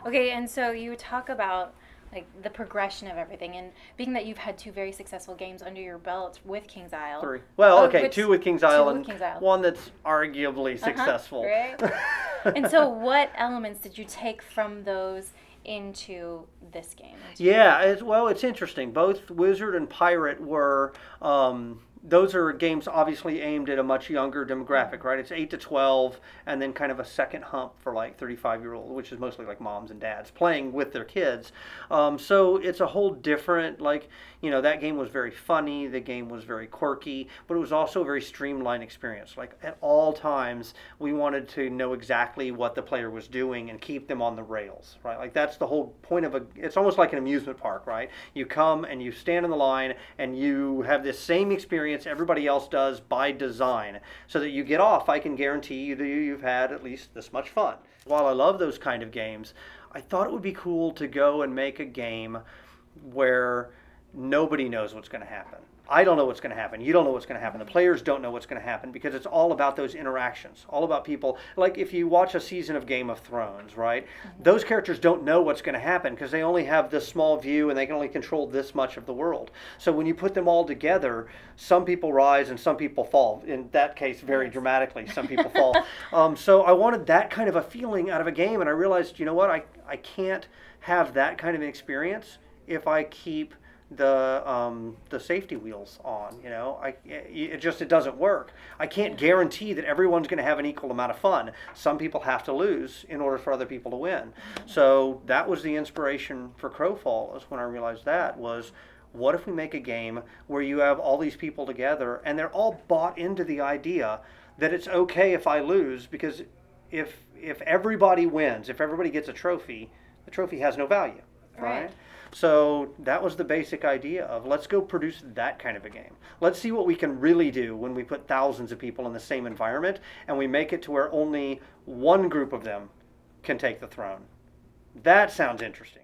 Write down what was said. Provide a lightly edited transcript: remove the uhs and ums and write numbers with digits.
Okay, and so you talk about like the progression of everything, and being that you've had two very successful games under your belt with King's Isle. Three. Well, Oh, okay, with two with King's two Isle with and King's Isle. one that's arguably successful. Right. And so, what elements did you take from those into this game? Yeah, it's interesting. Both Wizard and Pirate were. Those are games obviously aimed at a much younger demographic, right? It's 8 to 12, and then kind of a second hump for like 35-year-old, which is mostly like moms and dads playing with their kids. So it's a whole different, like, that game was very funny, the game was very quirky, but it was also a very streamlined experience. Like at all times, we wanted to know exactly what the player was doing and keep them on the rails, right? Like that's the whole point of it's almost like an amusement park, right? You come and you stand in the line and you have this same experience everybody else does by design, so that you get off. I can guarantee you that you've had at least this much fun. While I love those kind of games, I thought it would be cool to go and make a game where nobody knows what's going to happen. I don't know what's going to happen. You don't know what's going to happen. The players don't know what's going to happen, because it's all about those interactions, all about people. Like if you watch a season of Game of Thrones, right? Those characters don't know what's going to happen because they only have this small view and they can only control this much of the world. So when you put them all together, some people rise and some people fall. In that case, very dramatically, some people fall. So I wanted that kind of a feeling out of a game, and I realized, you know what? I can't have that kind of an experience if I keep the safety wheels on. It doesn't work. I can't guarantee that everyone's going to have an equal amount of fun. Some people have to lose in order for other people to win. So that was the inspiration for Crowfall. Is when I realized that was, what if we make a game where you have all these people together and they're all bought into the idea that it's okay if I lose, because if everybody wins, if everybody gets a trophy, the trophy has no value, right? So that was the basic idea of, let's go produce that kind of a game. Let's see what we can really do when we put thousands of people in the same environment and we make it to where only one group of them can take the throne. That sounds interesting.